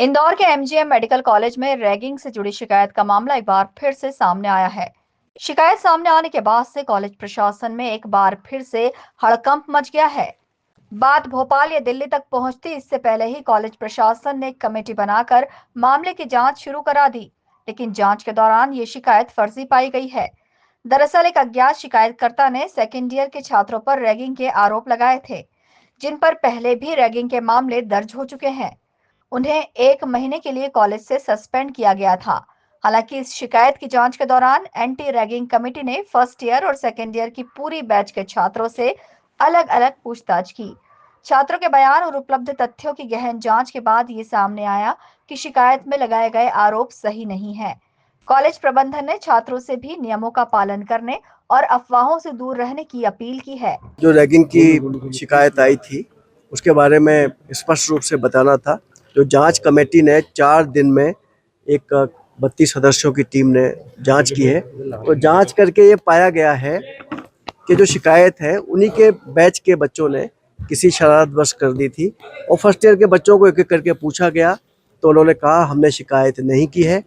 इंदौर के MGM medical college में ragging से जुड़ी शिकायत का मामला एक बार फिर से सामने आया है। शिकायत सामने आने के बाद से कॉलेज प्रशासन में एक बार फिर से हड़कंप मच गया है। बात भोपाल या दिल्ली तक पहुंचती इससे पहले ही कॉलेज प्रशासन ने एक कमेटी बनाकर मामले की जांच शुरू करा दी, लेकिन जांच के दौरान ये शिकायत फर्जी पाई गई है। दरअसल एक अज्ञात शिकायतकर्ता ने सेकेंड ईयर के छात्रों पर रैगिंग के आरोप लगाए थे, जिन पर पहले भी रैगिंग के मामले दर्ज हो चुके हैं। उन्हें 1 महीने के लिए कॉलेज से सस्पेंड किया गया था। हालांकि इस शिकायत की जांच के दौरान एंटी रैगिंग कमेटी ने फर्स्ट ईयर और सेकेंड ईयर की पूरी बैच के छात्रों से अलग-अलग पूछताछ की। छात्रों के बयान और उपलब्ध तथ्यों की गहन जांच के बाद ये सामने आया कि शिकायत में लगाए गए आरोप सही नहीं है। कॉलेज प्रबंधन ने छात्रों से भी नियमों का पालन करने और अफवाहों से दूर रहने की अपील की है। जो रैगिंग की शिकायत आई थी उसके बारे में स्पष्ट रूप से बताना था। जो जांच कमेटी ने 4 दिन में एक 32 सदस्यों की टीम ने जांच की है, तो जांच करके ये पाया गया है कि जो शिकायत है उन्हीं के बैच के बच्चों ने किसी शरारतवश कर दी थी और फर्स्ट ईयर के बच्चों को एक-एक करके पूछा गया तो उन्होंने कहा हमने शिकायत नहीं की है।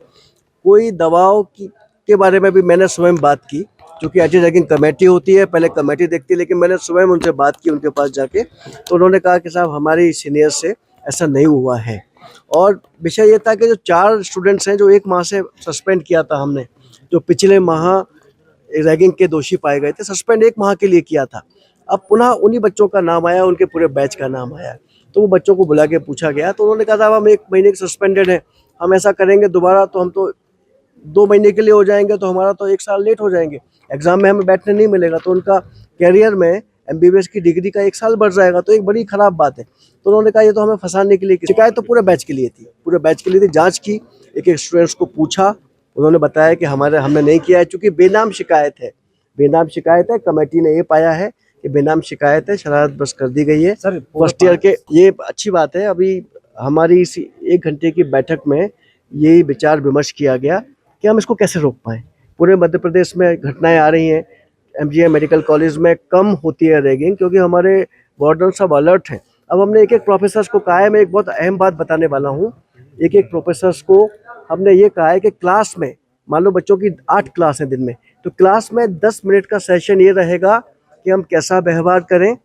कोई दवाओं के बारे में भी मैंने स्वयं बात की, क्योंकि एंटी रैगिंग कमेटी होती है, पहले कमेटी देखती है, लेकिन मैंने स्वयं उनसे बात की उनके पास जाके, तो उन्होंने कहा कि साहब हमारी सीनियर से ऐसा नहीं हुआ है। और विषय ये था कि जो 4 स्टूडेंट्स हैं जो 1 माह से सस्पेंड किया था हमने, जो पिछले माह रैगिंग के दोषी पाए गए थे, सस्पेंड 1 माह के लिए किया था। अब पुनः उन्हीं बच्चों का नाम आया, उनके पूरे बैच का नाम आया, तो वो बच्चों को बुला के पूछा गया, तो उन्होंने कहा साहब हम 1 महीने के सस्पेंडेड हैं, हम ऐसा करेंगे दोबारा तो हम तो 2 महीने के लिए हो जाएंगे, तो हमारा तो 1 साल लेट हो जाएंगे, एग्जाम में हमें बैठने नहीं मिलेगा, तो उनका कैरियर में एमबीबीएस की डिग्री का 1 साल बढ़ जाएगा, तो एक बड़ी खराब बात है। तो उन्होंने कहा ये तो हमें फंसाने के लिए, शिकायत तो पूरे बैच के लिए थी, पूरे बैच के लिए थी। जांच की, एक स्टूडेंट्स को पूछा, उन्होंने बताया कि हमने नहीं किया है, चूंकि बेनाम शिकायत है, बेनाम शिकायत है। कमेटी ने ये पाया है कि बेनाम शिकायत है, शरारत बस कर दी गई है सर फर्स्ट ईयर के। ये अच्छी बात है। अभी हमारी इस 1 घंटे की बैठक में यही विचार विमर्श किया गया कि हम इसको कैसे रोक पाएँ। पूरे मध्य प्रदेश में घटनाएं आ रही हैं, एमजीएम मेडिकल कॉलेज में कम होती है रैगिंग, क्योंकि हमारे वार्डन सब अलर्ट हैं। अब हमने एक-एक प्रोफेसर्स को कहा है, मैं एक बहुत अहम बात बताने वाला हूँ, एक-एक प्रोफेसर्स को हमने ये कहा है कि क्लास में, मान लो बच्चों की 8 क्लास है दिन में, तो क्लास में 10 मिनट का सेशन ये रहेगा कि हम कैसा व्यवहार करें,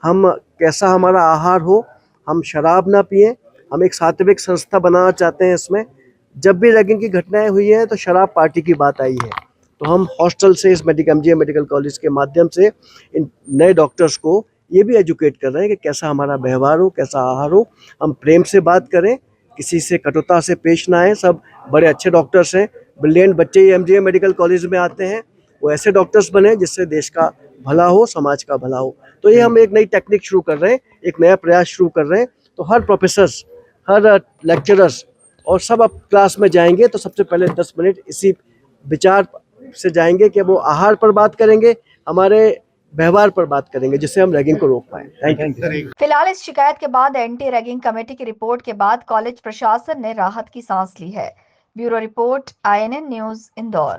हम कैसा हमारा आहार हो, हम शराब ना पिएं, हम एक सात्विक संस्था बनाना चाहते हैं। इसमें जब भी रैगिंग की घटनाएं हुई हैं तो शराब पार्टी की बात आई है, तो हम हॉस्टल से इस एमजीएम मेडिकल कॉलेज के माध्यम से इन नए डॉक्टर्स को ये भी एजुकेट कर रहे हैं कि कैसा हमारा व्यवहार हो, कैसा आहार हो, हम प्रेम से बात करें, किसी से कटुता से पेश ना आए। सब बड़े अच्छे डॉक्टर्स हैं, ब्रिलियंट बच्चे ही एमजीएम मेडिकल कॉलेज में आते हैं, वो ऐसे डॉक्टर्स बने जिससे देश का भला हो, समाज का भला हो। तो ये हम एक नई टेक्निक शुरू कर रहे हैं, एक नया प्रयास शुरू कर रहे हैं। तो हर प्रोफेसर्स, हर लेक्चरर्स और सब अब क्लास में जाएंगे तो सबसे पहले 10 मिनट इसी विचार से जाएंगे कि वो आहार पर बात करेंगे, हमारे व्यवहार पर बात करेंगे, जिससे हम रैगिंग को रोक पाए। Thank you. फिलहाल इस शिकायत के बाद एंटी रैगिंग कमेटी की रिपोर्ट के बाद कॉलेज प्रशासन ने राहत की सांस ली है। Bureau report, INN news, Indore.